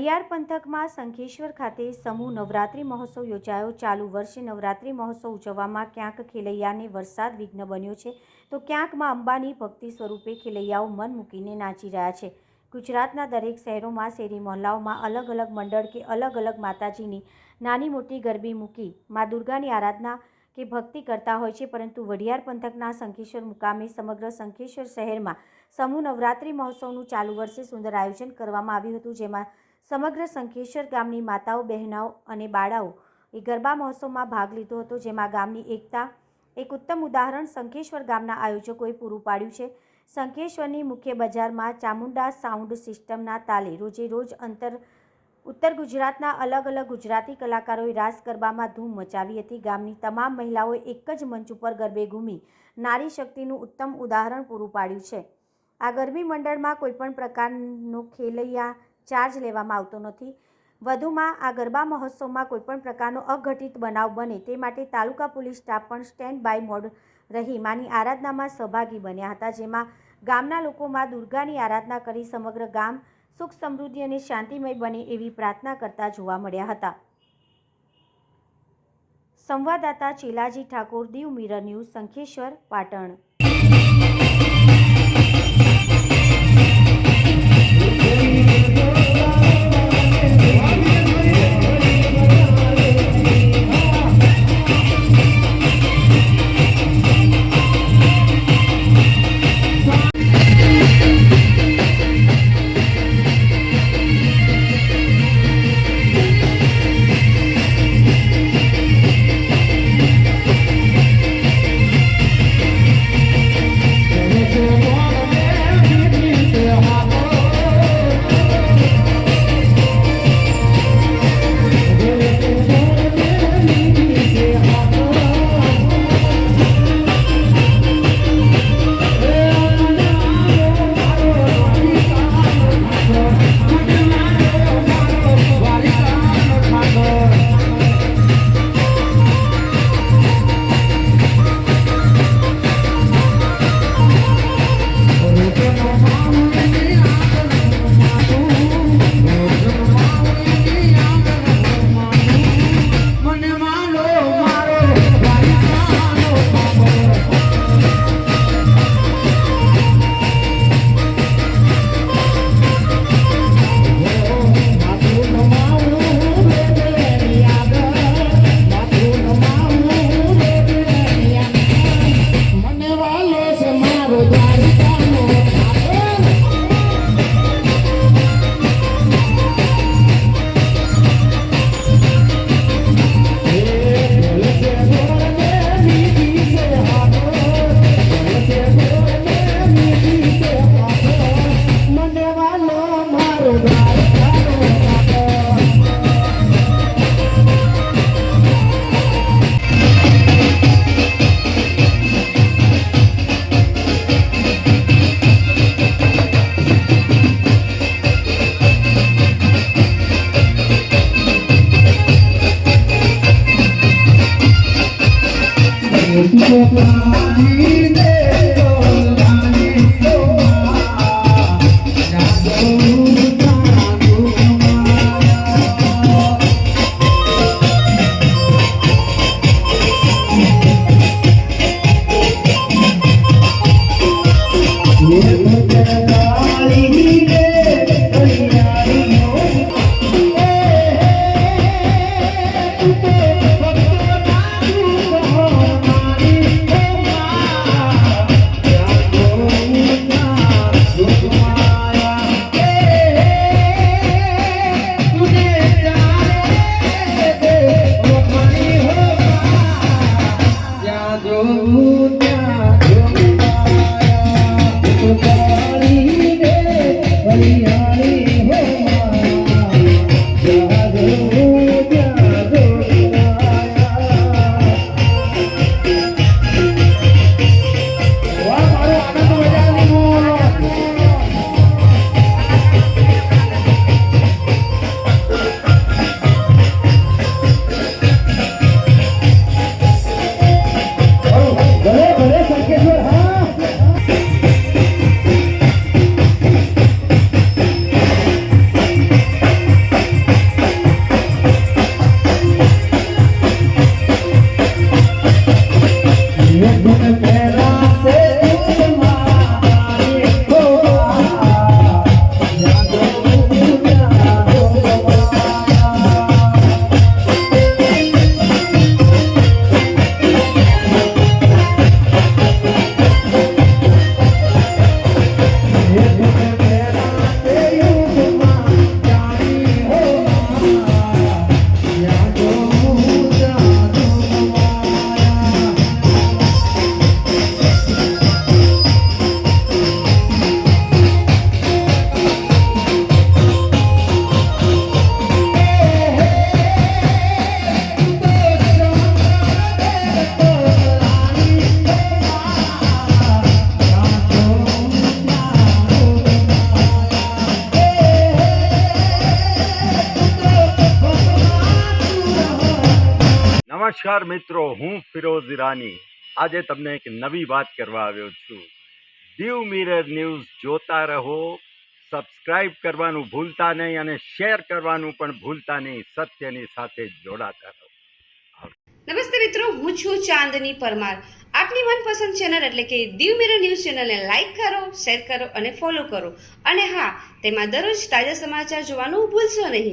વડિયાર પંથકમાં શંખેશ્વર ખાતે સમૂહ નવરાત્રિ મહોત્સવ યોજાયો। ચાલુ વર્ષે નવરાત્રિ મહોત્સવ ઉજવવામાં ક્યાંક ખેલૈયાને વરસાદ વિઘ્ન બન્યો છે, તો ક્યાંક માં અંબાની ભક્તિ સ્વરૂપે ખેલૈયાઓ મન મૂકીને નાચી રહ્યા છે। ગુજરાતના દરેક શહેરોમાં, શેરી મહોલ્લાઓમાં અલગ અલગ મંડળ કે અલગ અલગ માતાજીની નાની મોટી ગરબી મૂકી મા દુર્ગાની આરાધના કે ભક્તિ કરતા હોય છે, પરંતુ વડિયાર પંથકના શંખેશ્વર મુકામે સમગ્ર શંખેશ્વર શહેરમાં સમૂહ નવરાત્રિ મહોત્સવનું ચાલુ વર્ષે સુંદર આયોજન કરવામાં આવ્યું હતું, જેમાં સમગ્ર શંખેશ્વર ગામની માતાઓ, બહેનાઓ અને બાળાઓ એ ગરબા મહોત્સવમાં ભાગ લીધો હતો, જેમાં ગામની એકતા એક ઉત્તમ ઉદાહરણ શંખેશ્વર ગામના આયોજકોએ પૂરું પાડ્યું છે। શંખેશ્વરની મુખ્ય બજારમાં ચામુંડા સાઉન્ડ સિસ્ટમના તાલે રોજે રોજ ઉત્તર ગુજરાતના અલગ અલગ ગુજરાતી કલાકારોએ રાસ ગરબામાં ધૂમ મચાવી હતી। ગામની તમામ મહિલાઓએ એક જ મંચ ઉપર ગરબે ઘૂમી નારી શક્તિનું ઉત્તમ ઉદાહરણ પૂરું પાડ્યું છે। આ ગરબી મંડળમાં કોઈપણ પ્રકારનો ખેલૈયા ચાર્જ લેવામાં આવતો નથી। વધુમાં આ ગરબા મહોત્સવમાં કોઈપણ પ્રકારનો અઘટિત બનાવ બને તે માટે તાલુકા પોલીસ સ્ટાફ પણ સ્ટેન્ડ બાય મોડ રહી માની આરાધનામાં સહભાગી બન્યા હતા, જેમાં ગામના લોકો મા દુર્ગાની આરાધના કરી સમગ્ર ગામ સુખ સમૃદ્ધિ અને શાંતિમય બને એવી પ્રાર્થના કરતા જોવા મળ્યા હતા। સંવાદદાતા ચેલાજી ઠાકોર, દીવ મિરર ન્યૂઝ, શંખેશ્વર, પાટણ। નમસ્કાર મિત્રો, હું ફિરોઝ ઈરાની આજે તમને એક નવી વાત કરવા આવ્યો છું. દીવ મિરર ન્યૂઝ જોતા રહો, સબસ્ક્રાઇબ કરવાનું ભૂલતા નહીં અને શેર કરવાનું પણ ભૂલતા નહીં. સત્યની સાથે જોડાતા રહો. નમસ્તે મિત્રો, હું છું ચાંદની પરમાર. આપની મનપસંદ ચેનલ એટલે કે દીવ મિરર ન્યૂઝ ચેનલને લાઈક કરો, શેર કરો અને ફોલો કરો. અને હા, તેમાં દરરોજ તાજા સમાચાર જોવાનું ભૂલશો નહીં.